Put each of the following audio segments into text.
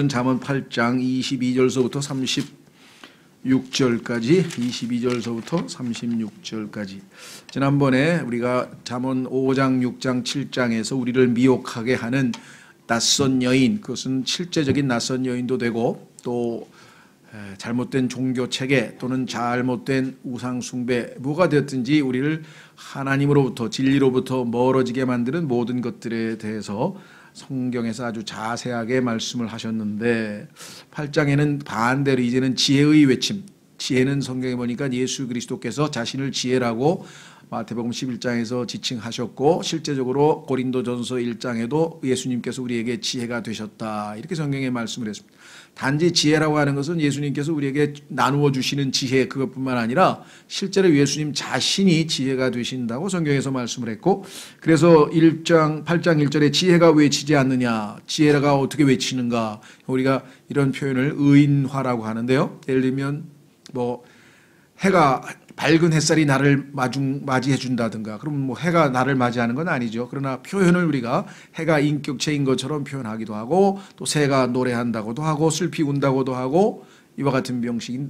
잠언 8장 22절서부터 36절까지 22절서부터 36절까지 지난번에 우리가 잠언 5장, 6장, 7장에서 우리를 미혹하게 하는 낯선 여인, 그것은 실제적인 낯선 여인도 되고 또 잘못된 종교체계 또는 잘못된 우상숭배, 뭐가 되었든지 우리를 하나님으로부터 진리로부터 멀어지게 만드는 모든 것들에 대해서 성경에서 아주 자세하게 말씀을 하셨는데 8장에는 반대로 이제는 지혜의 외침, 지혜는 성경에 보니까 예수 그리스도께서 자신을 지혜라고 마태복음 11장에서 지칭하셨고 실제적으로 고린도전서 1장에도 예수님께서 우리에게 지혜가 되셨다 이렇게 성경에 말씀을 했습니다. 단지 지혜라고 하는 것은 예수님께서 우리에게 나누어 주시는 지혜 그것뿐만 아니라 실제로 예수님 자신이 지혜가 되신다고 성경에서 말씀을 했고, 그래서 8장 1절에 지혜가 외치지 않느냐, 지혜가 어떻게 외치는가, 우리가 이런 표현을 의인화라고 하는데요. 예를 들면 해가 밝은 햇살이 나를 맞이해 준다든가, 그러면 해가 나를 맞이하는 건 아니죠. 그러나 표현을 우리가 해가 인격체인 것처럼 표현하기도 하고 또 새가 노래한다고도 하고 슬피 운다고도 하고 이와 같은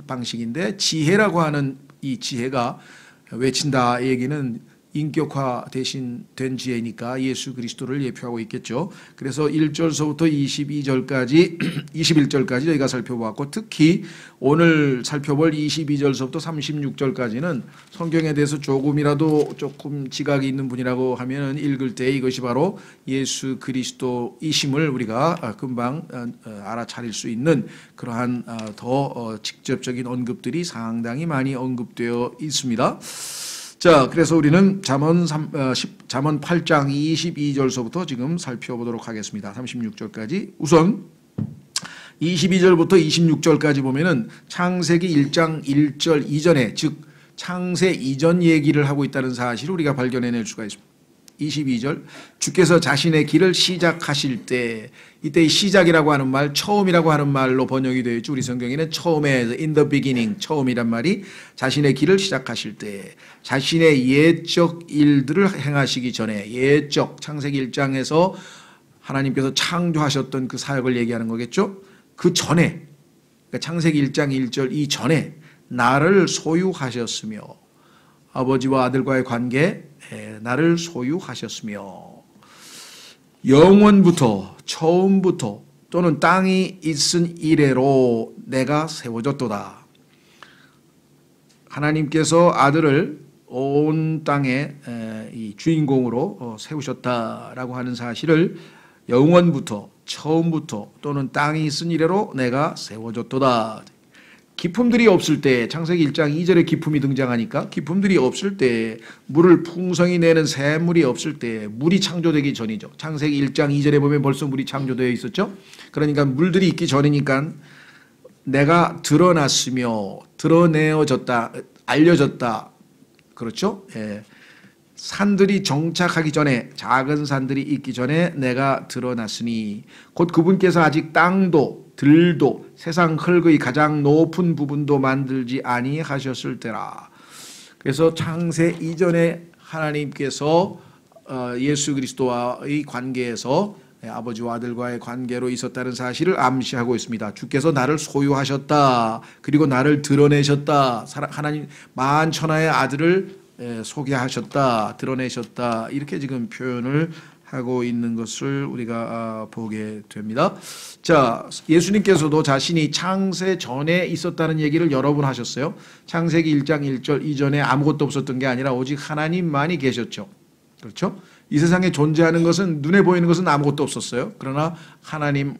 방식인데, 지혜라고 하는 이 지혜가 외친다 얘기는 인격화 대신 된 지혜니까 예수 그리스도를 예표하고 있겠죠. 그래서 1절서부터 22절까지 21절까지 저희가 살펴보았고, 특히 오늘 살펴볼 22절서부터 36절까지는 성경에 대해서 조금 지각이 있는 분이라고 하면 읽을 때 이것이 바로 예수 그리스도이심을 우리가 금방 알아차릴 수 있는 그러한 더 직접적인 언급들이 상당히 많이 언급되어 있습니다. 자, 그래서 우리는 잠언 8장 22절서부터 지금 살펴보도록 하겠습니다. 36절까지. 우선 22절부터 26절까지 보면은 창세기 1장 1절 이전에, 즉 창세 이전 얘기를 하고 있다는 사실을 우리가 발견해낼 수가 있습니다. 22절, 주께서 자신의 길을 시작하실 때, 이때 시작이라고 하는 말, 처음이라고 하는 말로 번역이 되어 있죠. 우리 성경에는 처음에 in the beginning, 처음이란 말이 자신의 길을 시작하실 때, 자신의 예적 일들을 행하시기 전에, 예적, 창세기 1장에서 하나님께서 창조하셨던 그 사역을 얘기하는 거겠죠. 그 전에, 그러니까 창세기 1장 1절 이 전에 나를 소유하셨으며, 아버지와 아들과의 관계, 나를 소유하셨으며, 영원부터, 처음부터 또는 땅이 있은 이래로 내가 세워졌도다. 하나님께서 아들을 온 땅의 이 주인공으로 세우셨다라고 하는 사실을 영원부터, 처음부터 또는 땅이 있은 이래로 내가 세워졌도다. 기품들이 없을 때, 창세기 1장 2절에 기품이 등장하니까 기품들이 없을 때, 물을 풍성히 내는 샘물이 없을 때, 물이 창조되기 전이죠. 창세기 1장 2절에 보면 벌써 물이 창조되어 있었죠. 그러니까 물들이 있기 전이니까 내가 드러났으며, 드러내어졌다, 알려졌다. 그렇죠? 예. 산들이 정착하기 전에, 작은 산들이 있기 전에 내가 드러났으니 곧 그분께서 아직 땅도 들도 세상 흙의 가장 높은 부분도 만들지 아니하셨을 때라. 그래서 창세 이전에 하나님께서 예수 그리스도와의 관계에서 아버지와 아들과의 관계로 있었다는 사실을 암시하고 있습니다. 주께서 나를 소유하셨다. 그리고 나를 드러내셨다. 하나님 만천하의 아들을 소개하셨다. 드러내셨다. 이렇게 지금 표현을 하고 있는 것을 우리가 보게 됩니다. 자, 예수님께서도 자신이 창세 전에 있었다는 얘기를 여러 번 하셨어요. 창세기 1장 1절 이전에 아무것도 없었던 게 아니라 오직 하나님만이 계셨죠. 그렇죠? 이 세상에 존재하는 것은, 눈에 보이는 것은 아무것도 없었어요. 그러나 하나님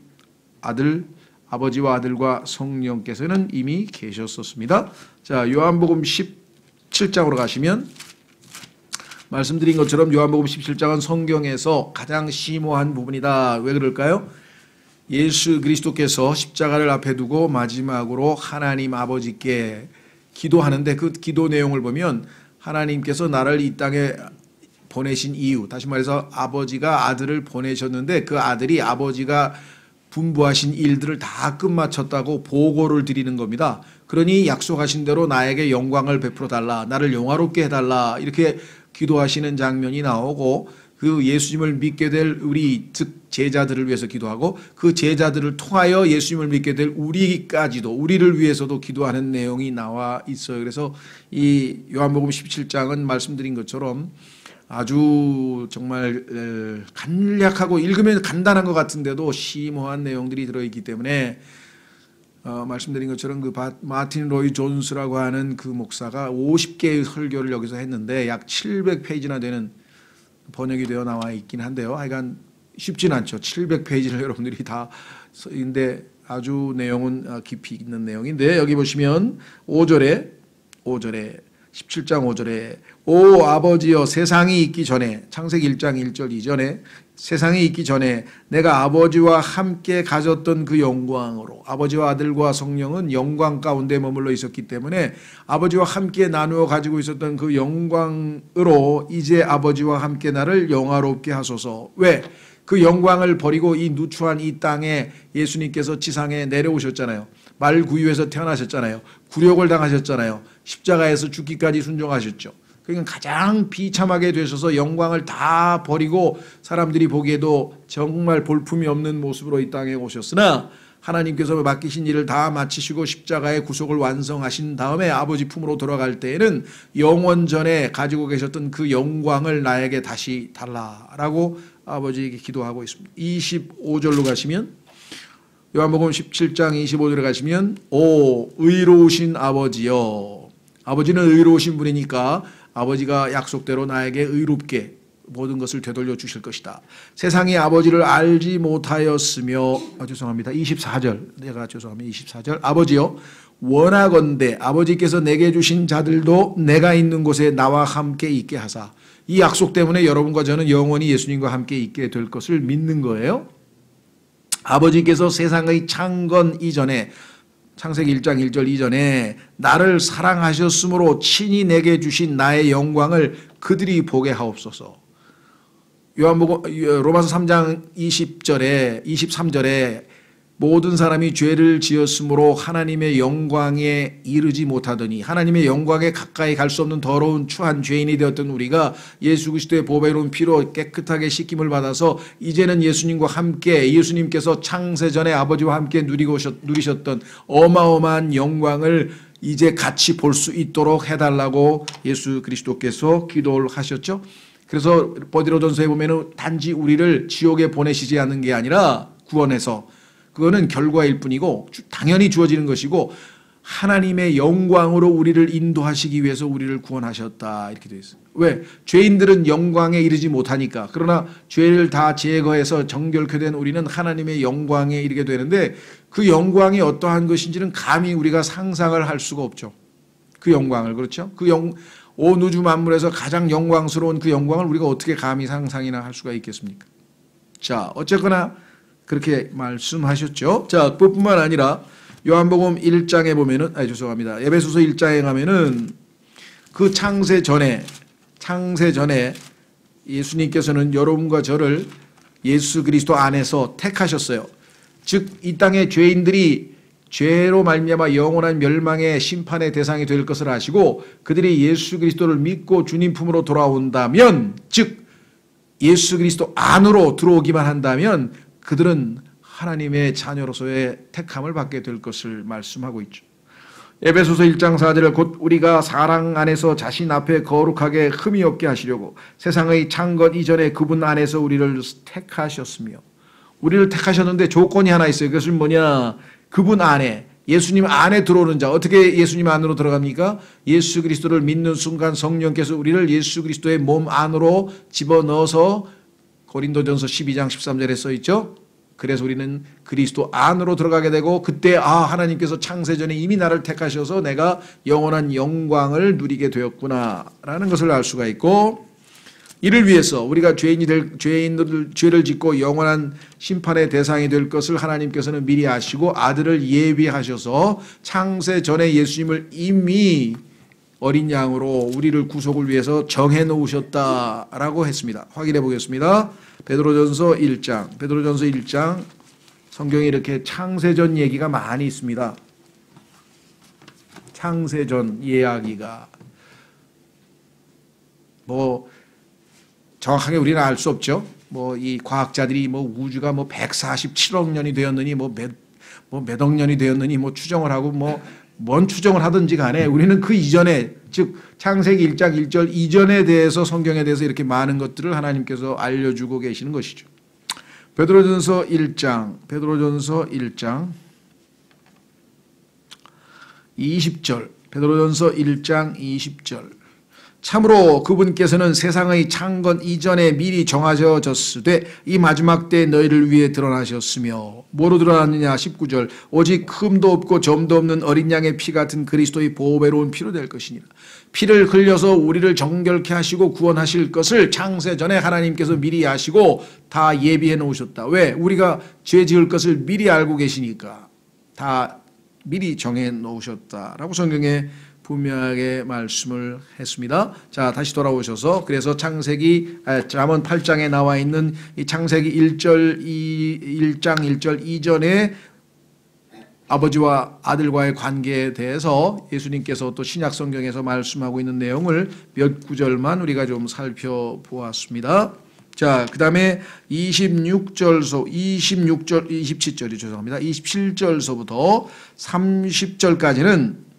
아들, 아버지와 아들과 성령께서는 이미 계셨었습니다. 자, 요한복음 17장으로 가시면 말씀드린 것처럼 요한복음 17장은 성경에서 가장 심오한 부분이다. 왜 그럴까요? 예수 그리스도께서 십자가를 앞에 두고 마지막으로 하나님 아버지께 기도하는데, 그 기도 내용을 보면 하나님께서 나를 이 땅에 보내신 이유, 다시 말해서 아버지가 아들을 보내셨는데 그 아들이 아버지가 분부하신 일들을 다 끝마쳤다고 보고를 드리는 겁니다. 그러니 약속하신 대로 나에게 영광을 베풀어 달라, 나를 영화롭게 해달라, 이렇게 기도하시는 장면이 나오고, 그 예수님을 믿게 될 우리 즉 제자들을 위해서 기도하고 그 제자들을 통하여 예수님을 믿게 될 우리까지도 우리를 위해서도 기도하는 내용이 나와 있어요. 그래서 이 요한복음 17장은 말씀드린 것처럼 아주 정말 간략하고 읽으면 간단한 것 같은데도 심오한 내용들이 들어있기 때문에 말씀드린 것처럼 그 마틴 로이 존스라고 하는 그 목사가 50개의 설교를 여기서 했는데 약 700페이지나 되는 번역이 되어 나와 있긴 한데요. 하여간 쉽진 않죠. 700페이지를 여러분들이 다 쓰는데 아주 내용은 깊이 있는 내용인데 여기 보시면 5절에 17장 5절에 오 아버지여 세상이 있기 전에 창세기 1장 1절 이전에 세상이 있기 전에 내가 아버지와 함께 가졌던 그 영광으로 아버지와 아들과 성령은 영광 가운데 머물러 있었기 때문에 아버지와 함께 나누어 가지고 있었던 그 영광으로 이제 아버지와 함께 나를 영화롭게 하소서. 왜? 그 영광을 버리고 이 누추한 이 땅에 예수님께서 지상에 내려오셨잖아요. 말구유에서 태어나셨잖아요. 굴욕을 당하셨잖아요. 십자가에서 죽기까지 순종하셨죠. 그러니까 가장 비참하게 되셔서 영광을 다 버리고 사람들이 보기에도 정말 볼품이 없는 모습으로 이 땅에 오셨으나 하나님께서 맡기신 일을 다 마치시고 십자가의 구속을 완성하신 다음에 아버지 품으로 돌아갈 때에는 영원전에 가지고 계셨던 그 영광을 나에게 다시 달라라고 아버지에게 기도하고 있습니다. 25절로 가시면 요한복음 17장 25절에 가시면 오 의로우신 아버지여 아버지는 의로우신 분이니까 아버지가 약속대로 나에게 의롭게 모든 것을 되돌려 주실 것이다. 세상이 아버지를 알지 못하였으며 죄송합니다. 24절 내가 죄송합니다. 24절 아버지여 원하건대 아버지께서 내게 주신 자들도 내가 있는 곳에 나와 함께 있게 하사 이 약속 때문에 여러분과 저는 영원히 예수님과 함께 있게 될 것을 믿는 거예요. 아버지께서 세상의 창건 이전에 창세기 1장 1절 이전에 나를 사랑하셨으므로 친히 내게 주신 나의 영광을 그들이 보게 하옵소서. 로마서 3장 20절에 23절에 모든 사람이 죄를 지었으므로 하나님의 영광에 이르지 못하더니 하나님의 영광에 가까이 갈 수 없는 더러운 추한 죄인이 되었던 우리가 예수 그리스도의 보배로운 피로 깨끗하게 씻김을 받아서 이제는 예수님과 함께 예수님께서 창세전에 아버지와 함께 누리셨던 어마어마한 영광을 이제 같이 볼 수 있도록 해달라고 예수 그리스도께서 기도를 하셨죠. 그래서 버드로전서에 보면은 단지 우리를 지옥에 보내시지 않는 게 아니라 구원해서 그거는 결과일 뿐이고 당연히 주어지는 것이고 하나님의 영광으로 우리를 인도하시기 위해서 우리를 구원하셨다 이렇게 되어 있어요. 왜? 죄인들은 영광에 이르지 못하니까. 그러나 죄를 다 제거해서 정결케 된 우리는 하나님의 영광에 이르게 되는데 그 영광이 어떠한 것인지는 감히 우리가 상상을 할 수가 없죠. 그 영광을 그렇죠? 온 우주 만물에서 가장 영광스러운 그 영광을 우리가 어떻게 감히 상상이나 할 수가 있겠습니까? 자, 어쨌거나 그렇게 말씀하셨죠. 자, 그뿐만 아니라 요한복음 1장에 보면은 죄송합니다. 에베소서 1장에 가면은 그 창세 전에 예수님께서는 여러분과 저를 예수 그리스도 안에서 택하셨어요. 즉 이 땅의 죄인들이 죄로 말미암아 영원한 멸망의 심판의 대상이 될 것을 아시고 그들이 예수 그리스도를 믿고 주님 품으로 돌아온다면 즉 예수 그리스도 안으로 들어오기만 한다면 그들은 하나님의 자녀로서의 택함을 받게 될 것을 말씀하고 있죠. 에베소서 1장 4절에 곧 우리가 사랑 안에서 자신 앞에 거룩하게 흠이 없게 하시려고 세상의 창건 이전에 그분 안에서 우리를 택하셨으며 우리를 택하셨는데 조건이 하나 있어요. 그것은 뭐냐? 그분 안에 예수님 안에 들어오는 자. 어떻게 예수님 안으로 들어갑니까? 예수 그리스도를 믿는 순간 성령께서 우리를 예수 그리스도의 몸 안으로 집어넣어서 고린도전서 12장 13절에 써있죠. 그래서 우리는 그리스도 안으로 들어가게 되고 그때 하나님께서 창세전에 이미 나를 택하셔서 내가 영원한 영광을 누리게 되었구나 라는 것을 알 수가 있고 이를 위해서 우리가 죄인들 죄를 짓고 영원한 심판의 대상이 될 것을 하나님께서는 미리 아시고 아들을 예비하셔서 창세전에 예수님을 이미 어린 양으로 우리를 구속을 위해서 정해 놓으셨다라고 했습니다. 확인해 보겠습니다. 베드로전서 1장 성경에 이렇게 창세전 얘기가 많이 있습니다. 창세전 이야기가 정확하게 우리는 알 수 없죠. 뭐 이 과학자들이 뭐 우주가 뭐 147억 년이 되었느니 뭐 몇 억 년이 되었느니 뭐 추정을 하고 뭐 뭔 추정을 하든지 간에 우리는 그 이전에, 즉 창세기 1장 1절 이전에 대해서, 성경에 대해서 이렇게 많은 것들을 하나님께서 알려주고 계시는 것이죠. 베드로전서 1장 20절, 베드로전서 1장 20절. 참으로 그분께서는 세상의 창건 이전에 미리 정하셔졌으되 이 마지막 때에 너희를 위해 드러나셨으며, 뭐로 드러났느냐? 19절. 오직 흠도 없고 점도 없는 어린 양의 피 같은 그리스도의 보배로운 피로 될 것이니라. 피를 흘려서 우리를 정결케 하시고 구원하실 것을 창세 전에 하나님께서 미리 아시고 다 예비해 놓으셨다. 왜? 우리가 죄 지을 것을 미리 알고 계시니까 다 미리 정해 놓으셨다라고 성경에 분명하게 말씀을 했습니다. 자, 다시 돌아오셔서, 그래서 잠언 8장에 나와 있는 이 창세기 1장 1절 이전에 아버지와 아들과의 관계에 대해서 예수님께서 또 신약 성경에서 말씀하고 있는 내용을 몇 구절만 우리가 좀 살펴보았습니다. 자, 그 다음에 27절서부터 30절까지는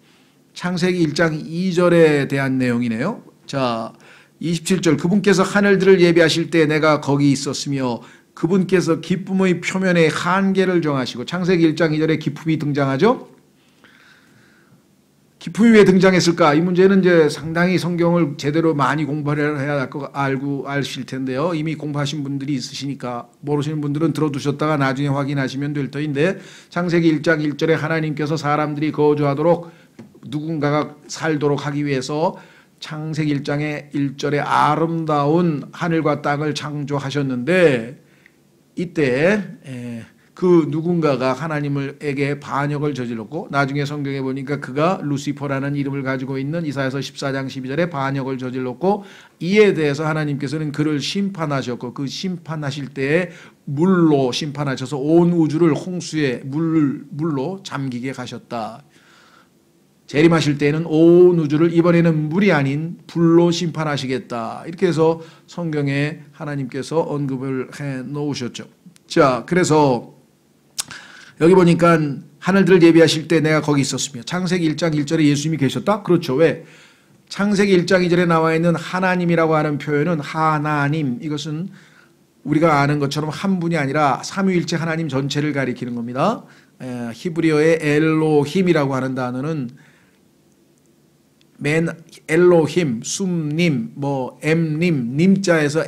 창세기 1장 2절에 대한 내용이네요. 자, 27절. 그분께서 하늘들을 예비하실 때 내가 거기 있었으며 그분께서 기쁨의 표면에 한계를 정하시고. 창세기 1장 2절에 기쁨이 등장하죠. 기쁨이 왜 등장했을까? 이 문제는 이제 상당히 성경을 제대로 많이 공부를 해야 알고 아실 텐데요. 이미 공부하신 분들이 있으시니까, 모르시는 분들은 들어두셨다가 나중에 확인하시면 될 터인데, 창세기 1장 1절에 하나님께서 사람들이 거주하도록, 누군가가 살도록 하기 위해서 창세기 1장의 1절에 아름다운 하늘과 땅을 창조하셨는데, 이때 그 누군가가 하나님에게 반역을 저질렀고, 나중에 성경에 보니까 그가 루시퍼라는 이름을 가지고 있는 이사야서 14장 12절에 반역을 저질렀고, 이에 대해서 하나님께서는 그를 심판하셨고, 그 심판하실 때에 물로 심판하셔서 온 우주를 홍수의 물로 잠기게 가셨다. 재림하실 때에는 온 우주를 이번에는 물이 아닌 불로 심판하시겠다. 이렇게 해서 성경에 하나님께서 언급을 해 놓으셨죠. 자, 그래서 여기 보니까 하늘들을 예비하실 때 내가 거기 있었으며, 창세기 1장 1절에 예수님이 계셨다? 그렇죠. 왜? 창세기 1장 2절에 나와 있는 하나님이라고 하는 표현은 하나님, 이것은 우리가 아는 것처럼 한 분이 아니라 삼위일체 하나님 전체를 가리키는 겁니다. 히브리어의 엘로힘이라고 하는 단어는 엘로힘, 숨님, 엠님, 님자에서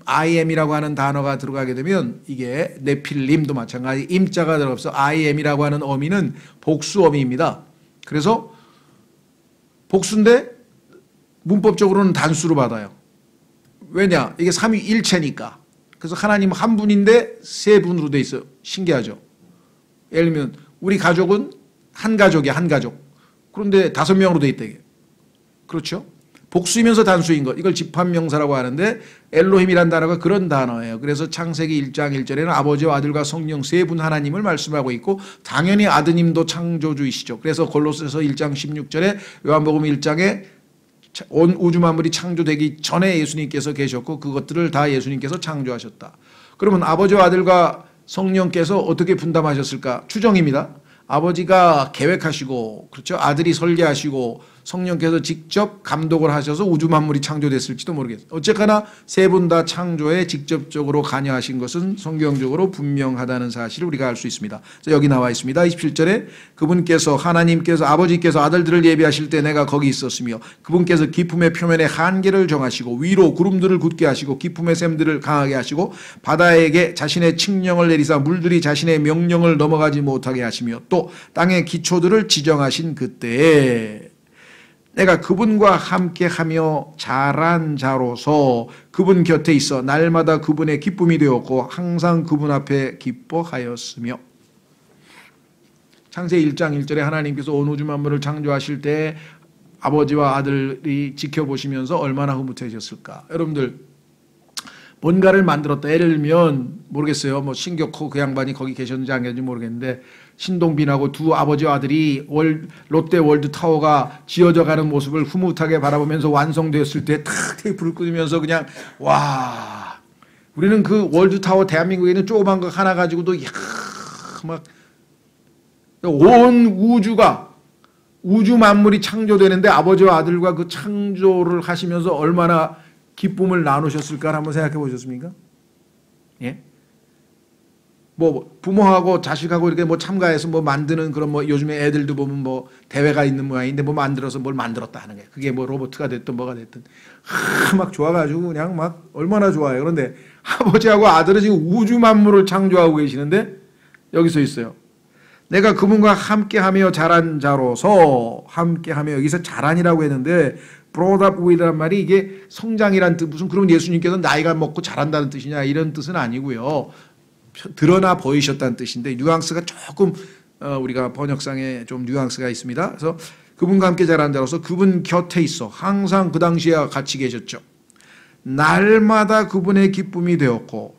IM이라고 하는 단어가 들어가게 되면 이게 네필림도 마찬가지 임자가 들어가서 IM이라고 하는 어미는 복수어미입니다. 그래서 복수인데 문법적으로는 단수로 받아요. 왜냐? 이게 삼위일체니까. 그래서 하나님 한 분인데 세 분으로 돼 있어요. 신기하죠? 예를 들면 우리 가족은 한 가족이야, 한 가족. 그런데 5명으로 돼 있다. 그렇죠? 복수이면서 단수인 것, 이걸 집합명사라고 하는데, 엘로힘이라는 단어가 그런 단어예요. 그래서 창세기 1장 1절에는 아버지와 아들과 성령 세 분 하나님을 말씀하고 있고, 당연히 아드님도 창조주이시죠. 그래서 골로새서 1장 16절에, 요한복음 1장에 온 우주 만물이 창조되기 전에 예수님께서 계셨고 그것들을 다 예수님께서 창조하셨다. 그러면 아버지와 아들과 성령께서 어떻게 분담하셨을까? 추정입니다. 아버지가 계획하시고, 그렇죠? 아들이 설계하시고 성령께서 직접 감독을 하셔서 우주 만물이 창조됐을지도 모르겠어요. 어쨌거나 세 분 다 창조에 직접적으로 관여하신 것은 성경적으로 분명하다는 사실을 우리가 알 수 있습니다. 여기 나와 있습니다. 27절에 그분께서, 하나님께서, 아버지께서 아들들을 예비하실 때 내가 거기 있었으며 그분께서 기품의 표면에 한계를 정하시고 위로 구름들을 굳게 하시고 기품의 샘들을 강하게 하시고 바다에게 자신의 칙령을 내리사 물들이 자신의 명령을 넘어가지 못하게 하시며 또 땅의 기초들을 지정하신 그때에 내가 그분과 함께하며 자란 자로서 그분 곁에 있어 날마다 그분의 기쁨이 되었고 항상 그분 앞에 기뻐하였으며. 창세기 1장 1절에 하나님께서 온 우주 만물을 창조하실 때 아버지와 아들이 지켜보시면서 얼마나 흐뭇해졌을까. 여러분들 뭔가를 만들었다. 예를 들면 모르겠어요. 신격호 그 양반이 거기 계셨는지 안 계셨는지 모르겠는데 신동빈하고 두 아버지와 아들이 롯데 월드타워가 지어져 가는 모습을 흐뭇하게 바라보면서 완성되었을 때 탁 테이프를 끄면서 그냥 와, 우리는 그 월드타워 대한민국에 있는 조그만 거 하나 가지고도 막 온 우주가 우주 만물이 창조되는데 아버지와 아들과 그 창조를 하시면서 얼마나 기쁨을 나누셨을까 한번 생각해 보셨습니까? 예? 뭐 부모하고 자식하고 이렇게 뭐 참가해서 뭐 만드는 그런 뭐 요즘에 애들도 보면 뭐 대회가 있는 모양인데 뭐 만들어서 뭘 만들었다 하는 게 그게 뭐 로봇가 됐든 뭐가 됐든 막 좋아가지고 그냥 막 얼마나 좋아요. 그런데 아버지하고 아들은 지금 우주 만물을 창조하고 계시는데 여기 서 있어요. 내가 그분과 함께하며 자란 자로서 함께하며 여기서 자란이라고 했는데 brought up with란 말이 이게 성장이란 뜻 무슨 그럼 예수님께서 나이가 먹고 자란다는 뜻이냐 이런 뜻은 아니고요. 드러나 보이셨다는 뜻인데 뉘앙스가 조금 우리가 번역상에 좀 뉘앙스가 있습니다. 그래서 그분과 함께 자란 자로서 그분 곁에 있어 항상 그 당시에 같이 계셨죠. 날마다 그분의 기쁨이 되었고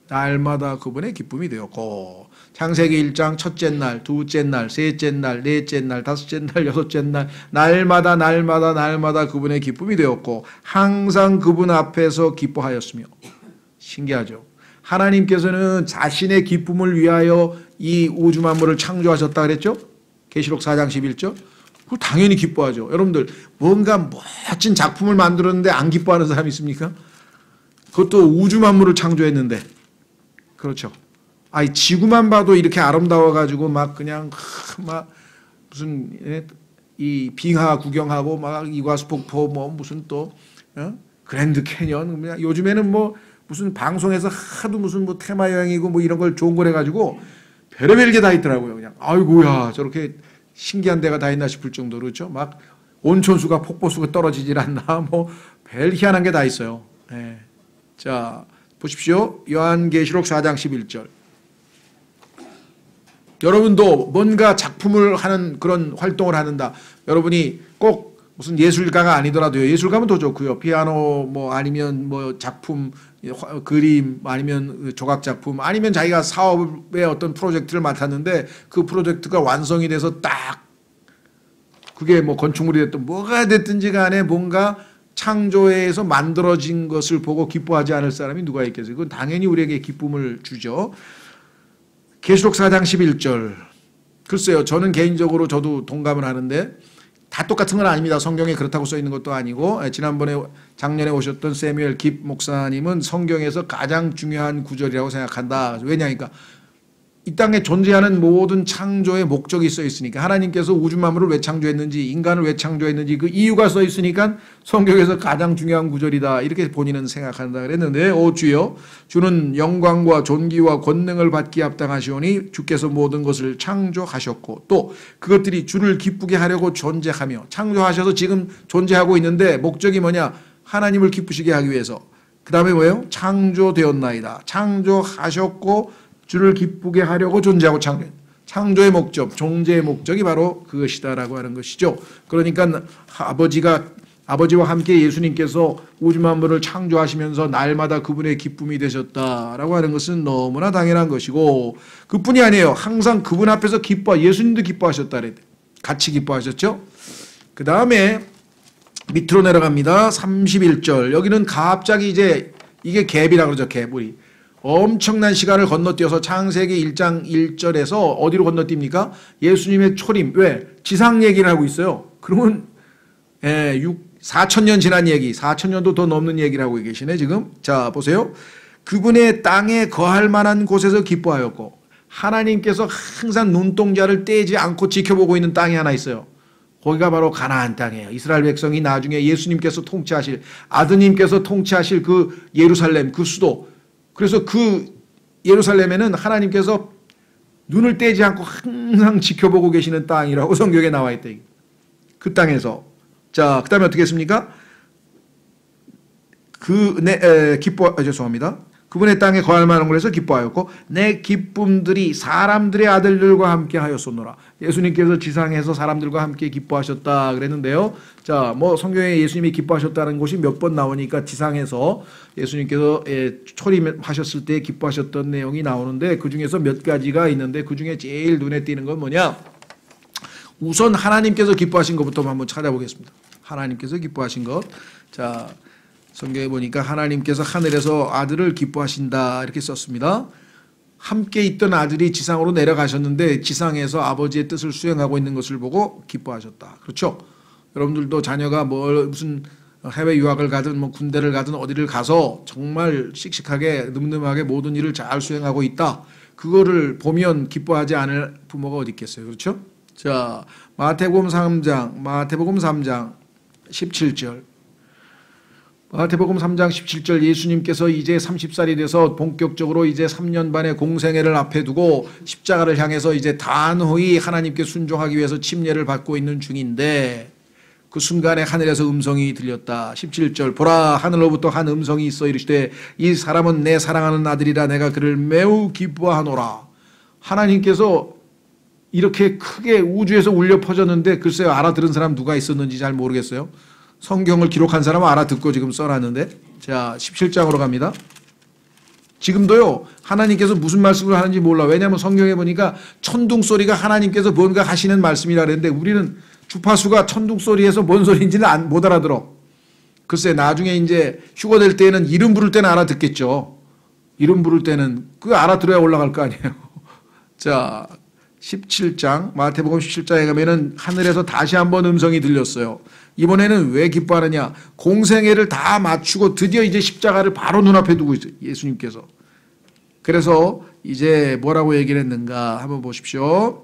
날마다 그분의 기쁨이 되었고 창세기 1장 첫째 날, 둘째 날, 셋째 날, 넷째 날, 다섯째 날, 여섯째 날 날마다 그분의 기쁨이 되었고 항상 그분 앞에서 기뻐하였으며 신기하죠. 하나님께서는 자신의 기쁨을 위하여 이 우주 만물을 창조하셨다 그랬죠? 계시록 4장 11절. 그걸 당연히 기뻐하죠. 여러분들 뭔가 멋진 작품을 만들었는데 안 기뻐하는 사람이 있습니까? 그것도 우주 만물을 창조했는데 그렇죠. 아이 지구만 봐도 이렇게 아름다워 가지고 막 그냥 막 무슨 이 빙하 구경하고 막 이과수폭포 뭐 무슨 또 그랜드 캐년 요즘에는 뭐 무슨 방송에서 하도 무슨 뭐 테마 여행이고 뭐 이런 걸 좋은 걸 해가지고 별의별 게 다 있더라고요. 그냥 아이고야 저렇게 신기한 데가 다 있나 싶을 정도로 그렇죠. 막 온천수가 폭포수가 떨어지질 않나 뭐 별 희한한 게 다 있어요. 네. 자 보십시오. 요한계시록 4장 11절. 여러분도 뭔가 작품을 하는 그런 활동을 하는다. 여러분이 꼭 무슨 예술가가 아니더라도요. 예술가면 더 좋고요. 피아노 뭐 아니면 뭐 작품 그림 아니면 조각 작품 아니면 자기가 사업의 어떤 프로젝트를 맡았는데 그 프로젝트가 완성이 돼서 딱 그게 뭐 건축물이 됐든 뭐가 됐든지 간에 뭔가 창조에서 만들어진 것을 보고 기뻐하지 않을 사람이 누가 있겠어요. 그건 당연히 우리에게 기쁨을 주죠. 계시록 4장 11절. 글쎄요. 저는 개인적으로 저도 동감을 하는데 다 똑같은 건 아닙니다. 성경에 그렇다고 써 있는 것도 아니고 지난번에 작년에 오셨던 세뮤엘 깁 목사님은 성경에서 가장 중요한 구절이라고 생각한다. 왜냐니까 이 땅에 존재하는 모든 창조의 목적이 써 있으니까 하나님께서 우주 만물을 왜 창조했는지 인간을 왜 창조했는지 그 이유가 써 있으니까 성경에서 가장 중요한 구절이다 이렇게 본인은 생각한다 그랬는데 오 주여 주는 영광과 존귀와 권능을 받기에 합당하시오니 주께서 모든 것을 창조하셨고 또 그것들이 주를 기쁘게 하려고 존재하며 창조하셔서 지금 존재하고 있는데 목적이 뭐냐 하나님을 기쁘시게 하기 위해서 그 다음에 뭐예요? 창조되었나이다. 창조하셨고 주를 기쁘게 하려고 존재하고 창조의 목적, 존재의 목적이 바로 그것이다라고 하는 것이죠. 그러니까 아버지와 함께 예수님께서 우주 만물을 창조하시면서 날마다 그분의 기쁨이 되셨다라고 하는 것은 너무나 당연한 것이고 그뿐이 아니에요. 항상 그분 앞에서 예수님도 기뻐하셨다 그랬대. 같이 기뻐하셨죠. 그 다음에 밑으로 내려갑니다. 31절. 여기는 갑자기 이제 이게 갭이라고 그러죠. 갭 우리. 엄청난 시간을 건너뛰어서 창세기 1장 1절에서 어디로 건너뜁니까? 예수님의 초림. 왜? 지상 얘기를 하고 있어요. 그러면 4,000년 지난 얘기, 4,000년도 더 넘는 얘기를 하고 계시네 지금. 자 보세요. 그분의 땅에 거할 만한 곳에서 기뻐하였고 하나님께서 항상 눈동자를 떼지 않고 지켜보고 있는 땅이 하나 있어요. 거기가 바로 가나안 땅이에요. 이스라엘 백성이 나중에 예수님께서 통치하실 아드님께서 통치하실 그 예루살렘 그 수도 그래서 그 예루살렘에는 하나님께서 눈을 떼지 않고 항상 지켜보고 계시는 땅이라고 성경에 나와 있대. 그 땅에서. 자, 그 다음에 어떻게 했습니까? 죄송합니다. 그분의 땅에 거할 만한 곳에서 기뻐하였고 내 기쁨들이 사람들의 아들들과 함께 하였소노라. 예수님께서 지상에서 사람들과 함께 기뻐하셨다 그랬는데요. 자, 뭐 성경에 예수님이 기뻐하셨다는 곳이 몇 번 나오니까 지상에서 예수님께서 초림하셨을 때 기뻐하셨던 내용이 나오는데 그 중에서 몇 가지가 있는데 그 중에 제일 눈에 띄는 건 뭐냐? 우선 하나님께서 기뻐하신 것부터 한번 찾아보겠습니다. 하나님께서 기뻐하신 것. 자, 성경에 보니까 하나님께서 하늘에서 아들을 기뻐하신다 이렇게 썼습니다. 함께 있던 아들이 지상으로 내려가셨는데 지상에서 아버지의 뜻을 수행하고 있는 것을 보고 기뻐하셨다. 그렇죠? 여러분들도 자녀가 무슨 해외 유학을 가든 뭐 군대를 가든 어디를 가서 정말 씩씩하게 늠름하게 모든 일을 잘 수행하고 있다. 그거를 보면 기뻐하지 않을 부모가 어디 있겠어요. 그렇죠? 자, 마태복음 3장 17절. 마태복음 3장 17절 예수님께서 이제 30살이 돼서 본격적으로 이제 3년 반의 공생애를 앞에 두고 십자가를 향해서 이제 단호히 하나님께 순종하기 위해서 침례를 받고 있는 중인데 그 순간에 하늘에서 음성이 들렸다. 17절 보라 하늘로부터 한 음성이 있어 이르시되 이 사람은 내 사랑하는 아들이라 내가 그를 매우 기뻐하노라. 하나님께서 이렇게 크게 우주에서 울려 퍼졌는데 글쎄요 알아들은 사람 누가 있었는지 잘 모르겠어요. 성경을 기록한 사람은 알아듣고 지금 써놨는데 자 17장으로 갑니다. 지금도요 하나님께서 무슨 말씀을 하는지 몰라. 왜냐하면 성경에 보니까 천둥소리가 하나님께서 뭔가 하시는 말씀이라 그랬는데 우리는 주파수가 천둥소리에서 뭔 소리인지는 못 알아들어. 글쎄 나중에 이제 휴가 될 때는 이름 부를 때는 알아듣겠죠. 이름 부를 때는 그거 알아들어야 올라갈 거 아니에요. 자 17장 마태복음 17장에 가면은 하늘에서 다시 한번 음성이 들렸어요. 이번에는 왜 기뻐하느냐? 공생애를 다 마치고 드디어 이제 십자가를 바로 눈앞에 두고 있어요. 예수님께서. 그래서 이제 뭐라고 얘기를 했는가 한번 보십시오.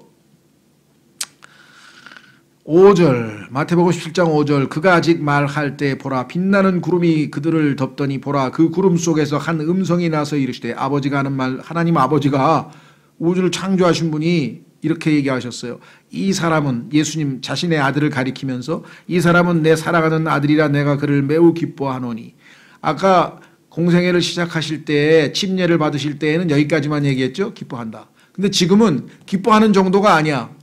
5절 마태복음 17장 5절 그가 아직 말할 때 보라 빛나는 구름이 그들을 덮더니 보라 그 구름 속에서 한 음성이 나서 이르시되 아버지가 하는 말 하나님 아버지가 우주를 창조하신 분이 이렇게 얘기하셨어요. 이 사람은 예수님 자신의 아들을 가리키면서 이 사람은 내 사랑하는 아들이라 내가 그를 매우 기뻐하노니. 아까 공생애를 시작하실 때 침례를 받으실 때에는 여기까지만 얘기했죠. 기뻐한다. 근데 지금은 기뻐하는 정도가 아니야.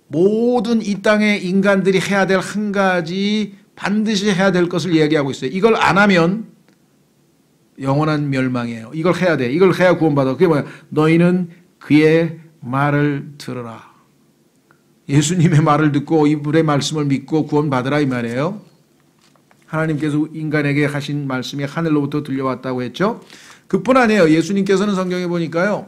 모든 이 땅의 인간들이 해야 될 한 가지 반드시 해야 될 것을 이야기하고 있어요. 이걸 안 하면 영원한 멸망이에요. 이걸 해야 돼. 이걸 해야 구원받아. 그게 뭐야? 너희는 그의 말을 들어라. 예수님의 말을 듣고 이분의 말씀을 믿고 구원받으라 이 말이에요. 하나님께서 인간에게 하신 말씀이 하늘로부터 들려왔다고 했죠. 그뿐 아니에요. 예수님께서는 성경에 보니까요.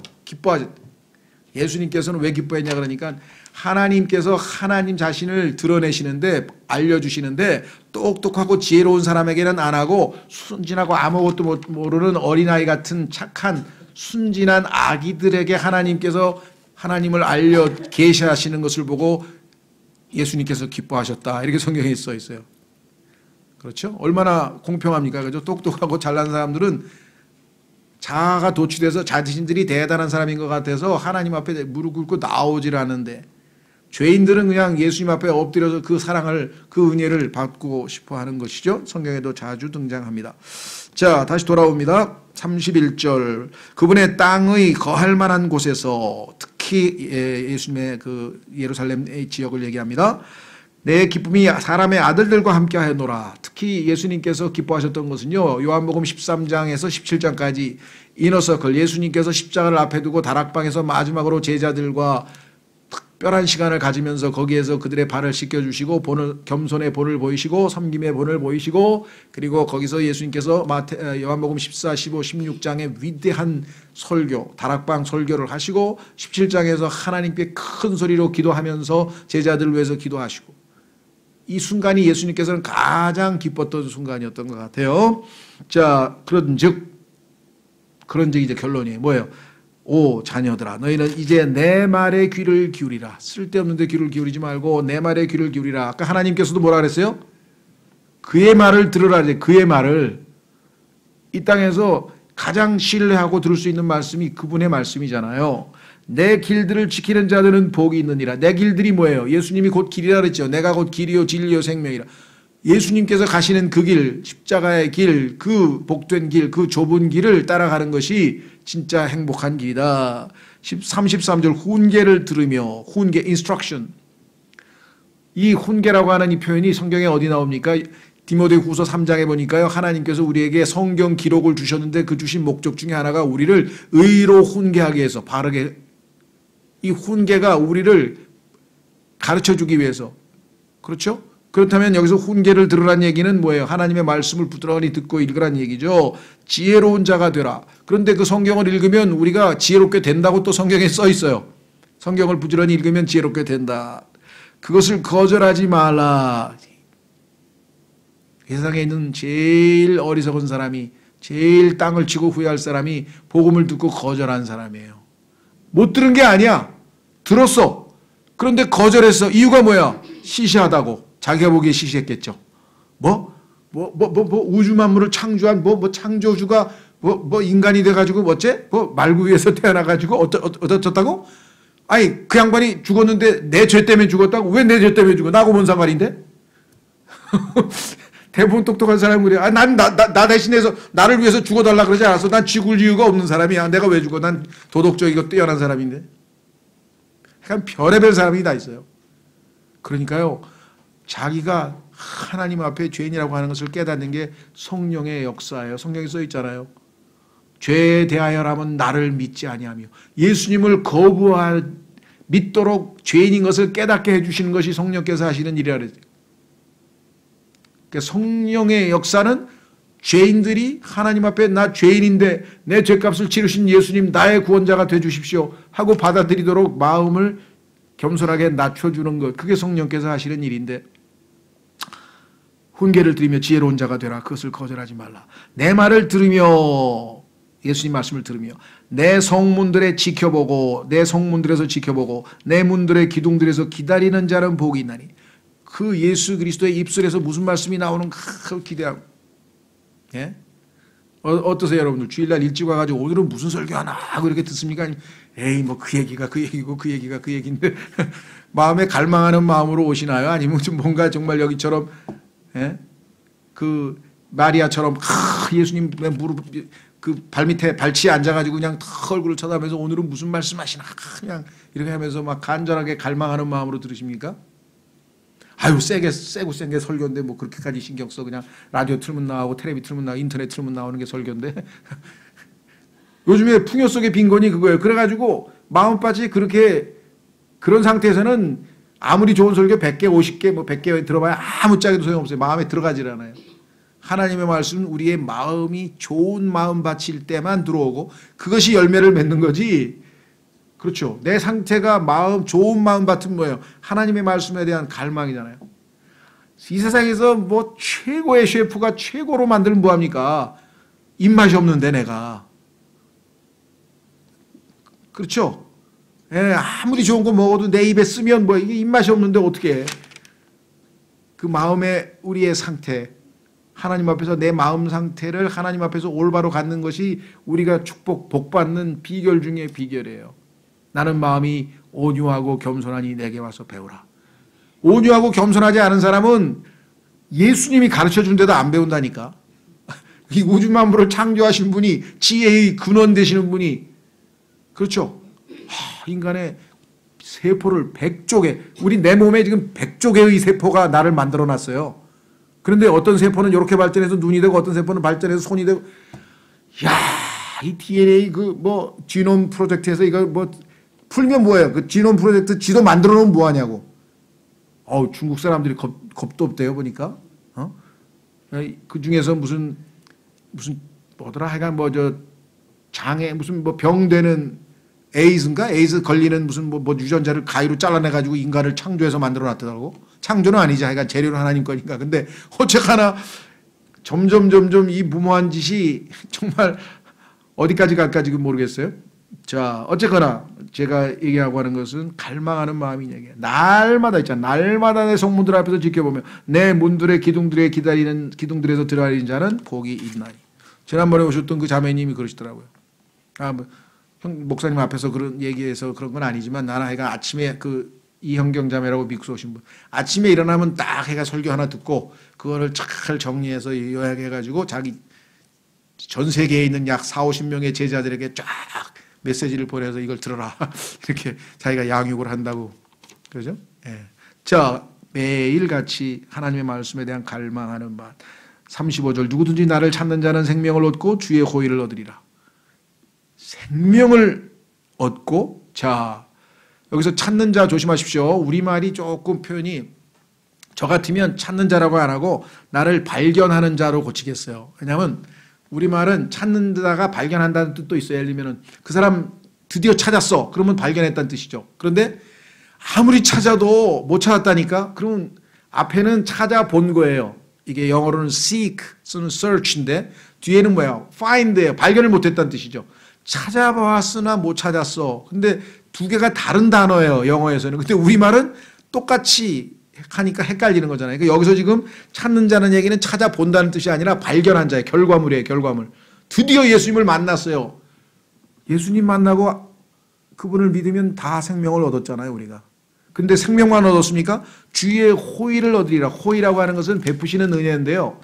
예수님께서는 왜 기뻐했냐 그러니까 하나님께서 하나님 자신을 드러내시는데 알려주시는데 똑똑하고 지혜로운 사람에게는 안 하고 순진하고 아무것도 모르는 어린아이 같은 착한 순진한 아기들에게 하나님께서 하나님을 알려 계시하시는 것을 보고 예수님께서 기뻐하셨다. 이렇게 성경에 써 있어요. 그렇죠? 얼마나 공평합니까? 그죠? 똑똑하고 잘난 사람들은 자아가 도취돼서 자신들이 대단한 사람인 것 같아서 하나님 앞에 무릎 꿇고 나오질 않는데 죄인들은 그냥 예수님 앞에 엎드려서 그 사랑을 그 은혜를 받고 싶어 하는 것이죠. 성경에도 자주 등장합니다. 자 다시 돌아옵니다. 31절 그분의 땅의 거할 만한 곳에서 특히 예수님의 그 예루살렘의 지역을 얘기합니다. 내 기쁨이 사람의 아들들과 함께 하였노라. 특히 예수님께서 기뻐하셨던 것은요. 요한복음 13장에서 17장까지 이너서클 예수님께서 십자가를 앞에 두고 다락방에서 마지막으로 제자들과 특별한 시간을 가지면서 거기에서 그들의 발을 씻겨주시고 겸손의 본을 보이시고 섬김의 본을 보이시고 그리고 거기서 예수님께서 요한복음 14, 15, 16장의 위대한 설교 다락방 설교를 하시고 17장에서 하나님께 큰 소리로 기도하면서 제자들을 위해서 기도하시고 이 순간이 예수님께서는 가장 기뻤던 순간이었던 것 같아요. 자 그런즉 이제 결론이 뭐예요? 오 자녀들아 너희는 이제 내 말에 귀를 기울이라. 쓸데없는 데 귀를 기울이지 말고 내 말에 귀를 기울이라. 아까 하나님께서도 뭐라 그랬어요? 그의 말을 들으라. 그의 말을 이 땅에서 가장 신뢰하고 들을 수 있는 말씀이 그분의 말씀이잖아요. 내 길들을 지키는 자들은 복이 있느니라. 내 길들이 뭐예요? 예수님이 곧 길이라 그랬죠. 내가 곧 길이요 진리요 생명이라. 예수님께서 가시는 그 길, 십자가의 길, 그 복된 길, 그 좁은 길을 따라가는 것이 진짜 행복한 길이다. 33절 훈계를 들으며, 훈계, instruction. 이 훈계라고 하는 이 표현이 성경에 어디 나옵니까? 디모데후서 3장에 보니까요, 하나님께서 우리에게 성경 기록을 주셨는데 그 주신 목적 중에 하나가 우리를 의로 훈계하기 위해서, 바르게, 이 훈계가 우리를 가르쳐 주기 위해서. 그렇죠? 그렇다면 여기서 훈계를 들으란 얘기는 뭐예요? 하나님의 말씀을 부드러운히 듣고 읽으란 얘기죠. 지혜로운 자가 되라. 그런데 그 성경을 읽으면 우리가 지혜롭게 된다고 또 성경에 써 있어요. 성경을 부지런히 읽으면 지혜롭게 된다. 그것을 거절하지 말라. 세상에 있는 제일 어리석은 사람이, 제일 땅을 치고 후회할 사람이 복음을 듣고 거절한 사람이에요. 못 들은 게 아니야. 들었어. 그런데 거절했어. 이유가 뭐야? 시시하다고. 자기가 보기에 시시했겠죠. 우주 만물을 창조한 창조주가 인간이 돼가지고 말구 위에서 태어나가지고 어떻다고? 아니, 그 양반이 죽었는데 내 죄 때문에 죽었다고? 왜 내 죄 때문에 죽어? 나하고 뭔 상관인데? 대부분 똑똑한 사람은 그래. 아, 나 대신해서 나를 위해서 죽어달라 그러지 않았어. 난 죽을 이유가 없는 사람이야. 내가 왜 죽어? 난 도덕적이고 뛰어난 사람인데. 약간 별의별 사람이 다 있어요. 그러니까요, 자기가 하나님 앞에 죄인이라고 하는 것을 깨닫는 게 성령의 역사예요. 성경에 써 있잖아요. 죄에 대하여라면 나를 믿지 아니하며, 예수님을 믿도록 죄인인 것을 깨닫게 해주시는 것이 성령께서 하시는 일이라 그랬어요. 그러니까 성령의 역사는 죄인들이 하나님 앞에 나 죄인인데 내 죄값을 치르신 예수님 나의 구원자가 되주십시오 하고 받아들이도록 마음을 겸손하게 낮춰주는 것, 그게 성령께서 하시는 일인데, 훈계를 들으며 지혜로운 자가 되라. 그것을 거절하지 말라. 내 말을 들으며, 예수님 말씀을 들으며 내 성문들에 지켜보고, 내 성문들에서 지켜보고 내 문들의 기둥들에서 기다리는 자는 복이 있나니. 그 예수 그리스도의 입술에서 무슨 말씀이 나오는가 기대하고. 예? 어떠세요 여러분들? 주일날 일찍 와가지고 오늘은 무슨 설교하나 하고 이렇게 듣습니까? 에이 그 얘기가 그 얘기고 그 얘기가 그 얘기인데 마음에 갈망하는 마음으로 오시나요? 아니면 좀 뭔가 정말 여기처럼, 예? 그 마리아처럼 예수님 무릎 그 발밑에 발치에 앉아가지고 그냥 얼굴을 쳐다보면서 오늘은 무슨 말씀하시나 그냥 이렇게 하면서 막 간절하게 갈망하는 마음으로 들으십니까? 아유 세고 센 게 설교인데 뭐 그렇게까지 신경 써. 그냥 라디오 틀면 나오고 텔레비 틀면 나오고 인터넷 틀면 나오는 게 설교인데. 요즘에 풍요 속의 빈곤이 그거예요. 그래가지고 마음밭이 그런 상태에서는 아무리 좋은 설교 100개 50개 100개 들어봐야 아무짝에도 소용없어요. 마음에 들어가질 않아요. 하나님의 말씀은 우리의 마음이 좋은 마음밭일 때만 들어오고 그것이 열매를 맺는 거지. 그렇죠. 내 상태가 좋은 마음밭은 뭐예요? 하나님의 말씀에 대한 갈망이잖아요. 이 세상에서 최고의 셰프가 최고로 만들면 뭐합니까? 입맛이 없는데 내가. 그렇죠. 예, 아무리 좋은 거 먹어도 내 입에 쓰면 이게 입맛이 없는데 어떻게 해? 그 마음의 우리의 상태, 하나님 앞에서 내 마음 상태를 하나님 앞에서 올바로 갖는 것이 우리가 복 받는 비결 중에 비결이에요. 나는 마음이 온유하고 겸손하니 내게 와서 배우라. 온유하고 겸손하지 않은 사람은 예수님이 가르쳐준 데도 안 배운다니까. 이 우주 만물을 창조하신 분이, 지혜의 근원 되시는 분이, 그렇죠. 인간의 세포를 100쪽에, 우리 내 몸에 지금 100쪽의 세포가 나를 만들어 놨어요. 그런데 어떤 세포는 이렇게 발전해서 눈이 되고 어떤 세포는 발전해서 손이 되고. 이 DNA 지놈 프로젝트에서 이거 풀면 뭐예요? 그 지놈 프로젝트 지도 만들어 놓으면 뭐하냐고. 중국 사람들이 겁도 없대요 보니까. 그 중에서 무슨 뭐더라 하여간 장애 무슨 병 되는 에이즈인가? 에이즈 걸리는 무슨 유전자를 가위로 잘라내가지고 인간을 창조해서 만들어 놨더라고. 창조는 아니지. 하여간 재료는 하나님 거니까. 근데 어쨌거나 점점 이 무모한 짓이 정말 어디까지 갈까 지금 모르겠어요. 자, 어쨌거나 제가 얘기하고 하는 것은 갈망하는 마음이 얘기해요. 날마다 있잖아. 날마다 내 성문들 앞에서 지켜보며 내 문들의 기둥들에서 들어가는 자는 복이 있나니. 지난번에 오셨던 그 자매님이 그러시더라고요. 목사님 앞에서 그런 얘기해서 그런 건 아니지만 나는 아침에 그 이현경 자매라고 미국에서 오신 분. 아침에 일어나면 딱 해가 설교 하나 듣고 그거를 잘 정리해서 요약해가지고 자기 전 세계에 있는 약 40~50명의 제자들에게 쫙 메시지를 보내서 이걸 들어라. 이렇게 자기가 양육을 한다고. 그죠? 예. 자, 매일같이 하나님의 말씀에 대한 갈망하는 바. 35절 누구든지 나를 찾는 자는 생명을 얻고 주의 호의를 얻으리라. 생명을 얻고 자 여기서 찾는 자 조심하십시오. 우리말이 조금 표현이 저 같으면 찾는 자라고 안 하고 나를 발견하는 자로 고치겠어요. 왜냐하면 우리말은 찾는 자가 발견한다는 뜻도 있어요. 예를 들면 그 사람 드디어 찾았어. 그러면 발견했다는 뜻이죠. 그런데 아무리 찾아도 못 찾았다니까? 그러면 앞에는 찾아본 거예요. 이게 영어로는 seek, 쓰는 search인데 뒤에는 뭐야? find예요. 발견을 못했다는 뜻이죠. 찾아봤으나 못 찾았어. 근데 두 개가 다른 단어예요. 영어에서는. 근데 우리말은 똑같이 하니까 헷갈리는 거잖아요. 그러니까 여기서 지금 찾는 자는 얘기는 찾아본다는 뜻이 아니라 발견한 자의 결과물이에요. 결과물. 드디어 예수님을 만났어요. 예수님 만나고 그분을 믿으면 다 생명을 얻었잖아요. 우리가. 근데 생명만 얻었습니까? 주의 호의를 얻으리라. 호의라고 하는 것은 베푸시는 은혜인데요.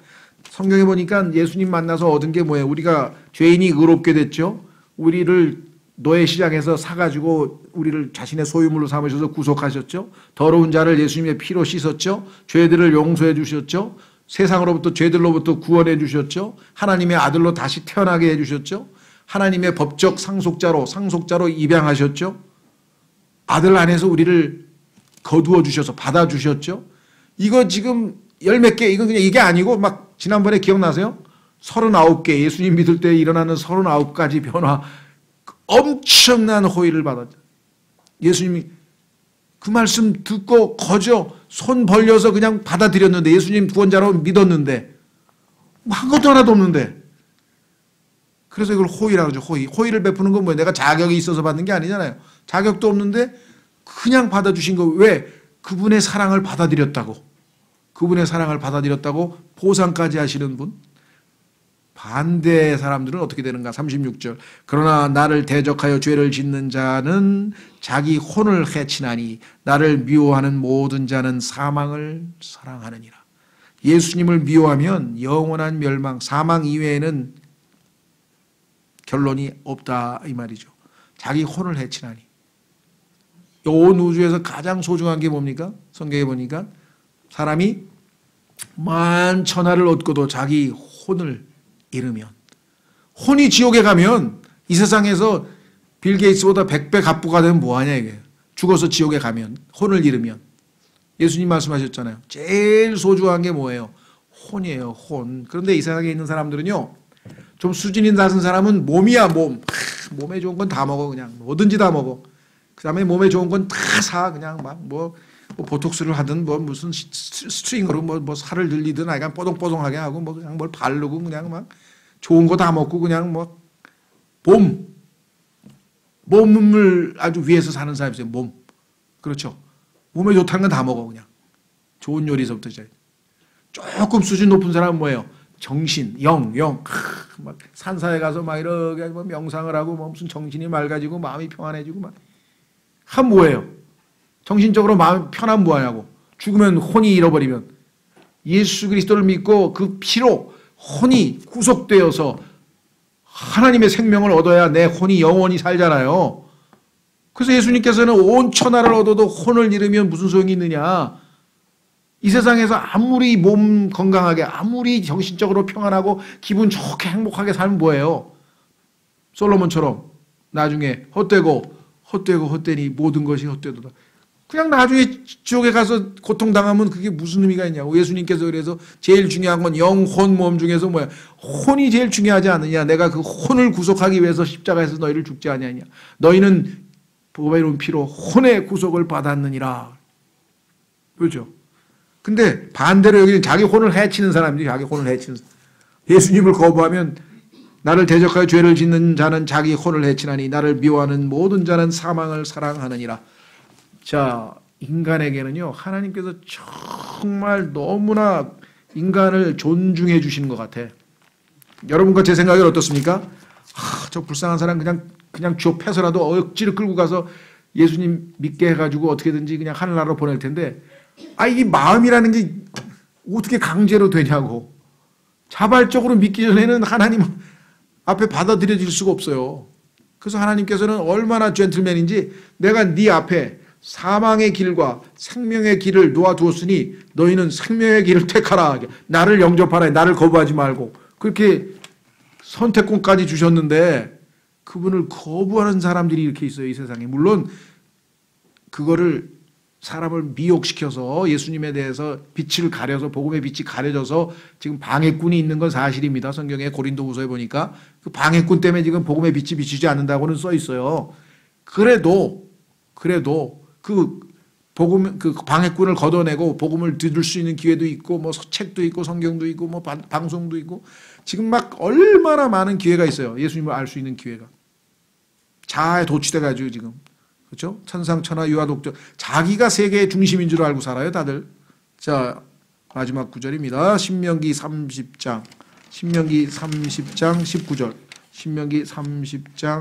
성경에 보니까 예수님 만나서 얻은 게 뭐예요? 우리가 죄인이 의롭게 됐죠. 우리를 노예 시장에서 사가지고 우리를 자신의 소유물로 삼으셔서 구속하셨죠. 더러운 자를 예수님의 피로 씻었죠. 죄들을 용서해 주셨죠. 세상으로부터 죄들로부터 구원해 주셨죠. 하나님의 아들로 다시 태어나게 해 주셨죠. 하나님의 법적 상속자로 입양하셨죠. 아들 안에서 우리를 거두어 주셔서 받아 주셨죠. 이거 지금 열 몇 개, 이건 그냥 이게 아니고 막 지난번에 기억나세요? 39개, 예수님 믿을 때 일어나는 39가지 변화, 엄청난 호의를 받았죠. 예수님이 그 말씀 듣고 거저 손 벌려서 그냥 받아들였는데, 예수님 구원자로 믿었는데 한 것도 하나도 없는데, 그래서 이걸 호의라고 하죠. 호의를 베푸는 건 뭐예요? 내가 자격이 있어서 받는 게 아니잖아요. 자격도 없는데 그냥 받아주신 거. 왜? 그분의 사랑을 받아들였다고. 그분의 사랑을 받아들였다고 보상까지 하시는 분. 반대의 사람들은 어떻게 되는가? 36절. 그러나 나를 대적하여 죄를 짓는 자는 자기 혼을 해치나니 나를 미워하는 모든 자는 사망을 사랑하느니라. 예수님을 미워하면 영원한 멸망, 사망 이외에는 결론이 없다 이 말이죠. 자기 혼을 해치나니. 온 우주에서 가장 소중한 게 뭡니까? 성경에 보니까 사람이 만천하를 얻고도 자기 혼을 잃으면, 혼이 지옥에 가면 이 세상에서 빌 게이츠보다 100배 갑부가 되면 뭐하냐 이게. 죽어서 지옥에 가면, 혼을 잃으면. 예수님 말씀하셨잖아요. 제일 소중한 게 뭐예요? 혼이에요. 혼. 그런데 이 세상에 있는 사람들은요, 좀 수준이 낮은 사람은 몸이야 몸. 몸에 좋은 건 다 먹어. 그냥 뭐든지 다 먹어. 그 다음에 몸에 좋은 건 다 사. 그냥 막 뭐 보톡스를 하든 뭐 무슨 스트링으로 뭐 살을 늘리든 약간 뽀송뽀송하게 하고 뭐 그냥 뭘 바르고 그냥 막 좋은 거 다 먹고 그냥 뭐 몸을 아주 위해서 사는 사람이 있어요. 몸. 그렇죠. 몸에 좋다는 건 다 먹어. 그냥 좋은 요리서부터 시작해. 조금 수준 높은 사람은 뭐예요? 정신, 막 산사에 가서 막 이렇게 뭐 명상을 하고 뭐 무슨 정신이 맑아지고 마음이 평안해지고 막. 뭐예요? 정신적으로 마음이 편한 뭐하냐고. 죽으면 혼이 잃어버리면. 예수 그리스도를 믿고 그 피로 혼이 구속되어서 하나님의 생명을 얻어야 내 혼이 영원히 살잖아요. 그래서 예수님께서는 온 천하를 얻어도 혼을 잃으면 무슨 소용이 있느냐. 이 세상에서 아무리 몸 건강하게, 아무리 정신적으로 평안하고 기분 좋게 행복하게 살면 뭐예요? 솔로몬처럼 나중에 헛되니 모든 것이 헛되도다. 그냥 나중에 지옥에 가서 고통당하면 그게 무슨 의미가 있냐고. 예수님께서 그래서 제일 중요한 건 영, 혼, 몸 중에서 뭐야? 혼이 제일 중요하지 않느냐. 내가 그 혼을 구속하기 위해서 십자가에서 너희를 죽지 아니하냐. 너희는 보배로운 피로 혼의 구속을 받았느니라. 그렇죠? 근데 반대로 여기는 자기 혼을 해치는 사람들이 자기 혼을 해치는 사람. 예수님을 거부하면 나를 대적하여 죄를 짓는 자는 자기 혼을 해치나니 나를 미워하는 모든 자는 사망을 사랑하느니라. 자, 인간에게는요, 하나님께서 정말 너무나 인간을 존중해 주시는 것 같아. 여러분과 제 생각은 어떻습니까? 저 불쌍한 사람 그냥 쥐어 패서라도 억지로 끌고 가서 예수님 믿게 해가지고 어떻게든지 그냥 하늘나라로 보낼 텐데, 이 마음이라는 게 어떻게 강제로 되냐고. 자발적으로 믿기 전에는 하나님 앞에 받아들여질 수가 없어요. 그래서 하나님께서는 얼마나 젠틀맨인지, 내가 네 앞에 사망의 길과 생명의 길을 놓아두었으니 너희는 생명의 길을 택하라. 나를 영접하라. 나를 거부하지 말고. 그렇게 선택권까지 주셨는데 그분을 거부하는 사람들이 이렇게 있어요, 이 세상에. 물론 그거를 사람을 미혹시켜서 예수님에 대해서 빛을 가려서, 복음의 빛이 가려져서 지금 방해꾼이 있는 건 사실입니다. 성경에 고린도후서에 보니까 그 방해꾼 때문에 지금 복음의 빛이 비치지 않는다고는 써 있어요. 그래도 그 복음, 그 방해꾼을 걷어내고 복음을 들을 수 있는 기회도 있고, 뭐 책도 있고, 성경도 있고, 뭐 방송도 있고, 지금 막 얼마나 많은 기회가 있어요. 예수님을 알 수 있는 기회가. 자아에 도취돼가지고 지금. 그렇죠? 천상천하 유아독존. 자기가 세계의 중심인 줄 알고 살아요, 다들. 자, 마지막 구절입니다. 신명기 30장 19절. 신명기 30장 19절. 신명기 30장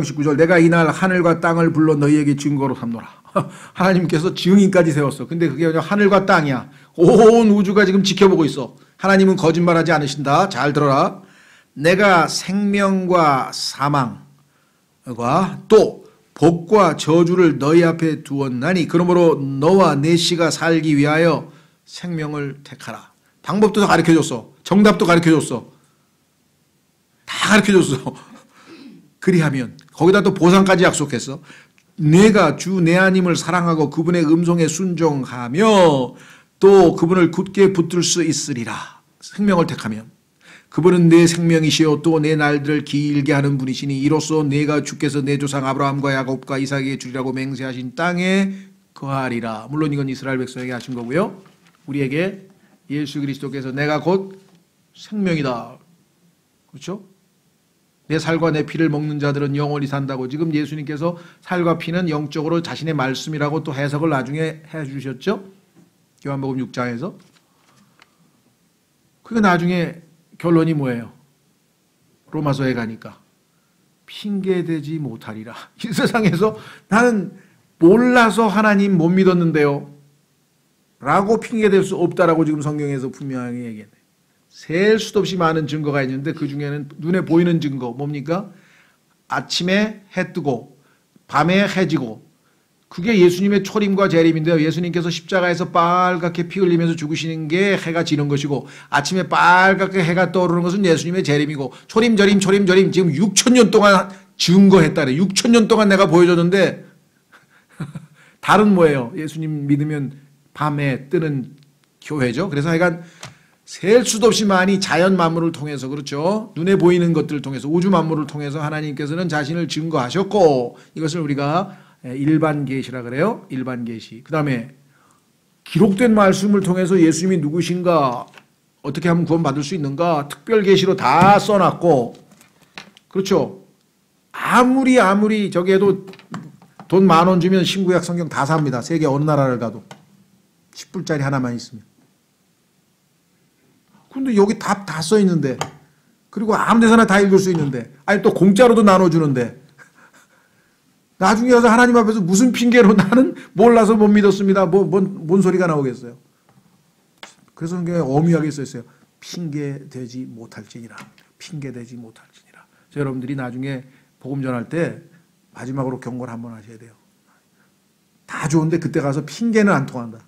19절, 내가 이날 하늘과 땅을 불러 너희에게 증거로 삼노라. 하나님께서 증인까지 세웠어. 근데 그게 그냥 하늘과 땅이야. 온 우주가 지금 지켜보고 있어. 하나님은 거짓말하지 않으신다. 잘 들어라. 내가 생명과 사망과 또 복과 저주를 너희 앞에 두었나니 그러므로 너와 내 씨가 살기 위하여 생명을 택하라. 방법도 다 가르쳐줬어. 정답도 가르쳐줬어. 다 가르쳐줬어. 그리하면 거기다 또 보상까지 약속했어. 내가 주 내 하나님을 사랑하고 그분의 음성에 순종하며 또 그분을 굳게 붙들 수 있으리라. 생명을 택하면 그분은 내 생명이시요 또 내 날들을 길게 하는 분이시니 이로써 내가 주께서 내 조상 아브라함과 야곱과 이삭에게 주리라고 맹세하신 땅에 거하리라. 물론 이건 이스라엘 백성에게 하신 거고요. 우리에게 예수 그리스도께서 내가 곧 생명이다. 그렇죠? 내 살과 내 피를 먹는 자들은 영원히 산다고. 지금 예수님께서 살과 피는 영적으로 자신의 말씀이라고 또 해석을 나중에 해주셨죠? 요한복음 6장에서. 그게 나중에 결론이 뭐예요? 로마서에 가니까 핑계대지 못하리라. 이 세상에서 나는 몰라서 하나님 못 믿었는데요 라고 핑계댈 수 없다라고 지금 성경에서 분명하게 얘기했네. 셀 수도 없이 많은 증거가 있는데 그 중에는 눈에 보이는 증거 뭡니까? 아침에 해 뜨고 밤에 해 지고, 그게 예수님의 초림과 재림인데요. 예수님께서 십자가에서 빨갛게 피 흘리면서 죽으시는 게 해가 지는 것이고, 아침에 빨갛게 해가 떠오르는 것은 예수님의 재림이고, 초림 지금 6,000년 동안 증거했다래. 6,000년 동안 내가 보여줬는데 달은 뭐예요? 예수님 믿으면 밤에 뜨는 교회죠. 그래서 하여간 셀 수도 없이 많이 자연 만물을 통해서, 그렇죠? 눈에 보이는 것들을 통해서, 우주 만물을 통해서 하나님께서는 자신을 증거하셨고, 이것을 우리가 일반 계시라 그래요. 일반 계시. 그 다음에 기록된 말씀을 통해서 예수님이 누구신가, 어떻게 하면 구원받을 수 있는가, 특별 계시로 다 써놨고, 그렇죠? 아무리 저기에도 돈 10,000원 주면 신구약 성경 다 삽니다. 세계 어느 나라를 가도 10불짜리 하나만 있으면. 근데 여기 다 써 있는데, 그리고 아무 데서나 다 읽을 수 있는데, 아니 또 공짜로도 나눠주는데, 나중에 와서 하나님 앞에서 무슨 핑계로 나는 몰라서 못 믿었습니다. 뭔 소리가 나오겠어요. 그래서 성경에 엄하게 써 있어요. 핑계대지 못할지니라. 핑계대지 못할지니라. 그래서 여러분들이 나중에 복음 전할 때 마지막으로 경고를 한번 하셔야 돼요. 다 좋은데 그때 가서 핑계는 안 통한다.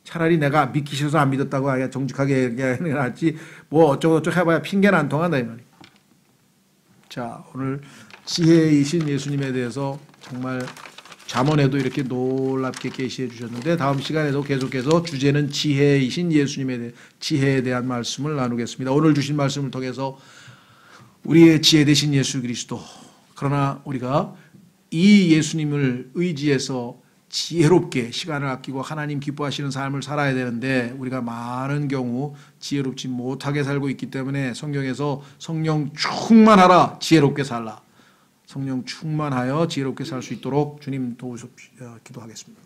차라리 내가 믿기 싫어서 안 믿었다고 아예 정직하게 얘기하는 게 낫지, 뭐 어쩌고저쩌고 해봐야 핑계는 안 통한다 이 말이에요. 자, 오늘 지혜이신 예수님에 대해서 정말 잠언에도 이렇게 놀랍게 계시해 주셨는데, 다음 시간에도 계속해서 주제는 지혜이신 예수님에 지혜에 대한 말씀을 나누겠습니다. 오늘 주신 말씀을 통해서 우리의 지혜 되신 예수 그리스도, 그러나 우리가 이 예수님을 의지해서 지혜롭게 시간을 아끼고 하나님 기뻐하시는 삶을 살아야 되는데, 우리가 많은 경우 지혜롭지 못하게 살고 있기 때문에 성경에서 성령 충만하라, 지혜롭게 살라, 성령 충만하여 지혜롭게 살 수 있도록 주님 도우십시오. 기도하겠습니다.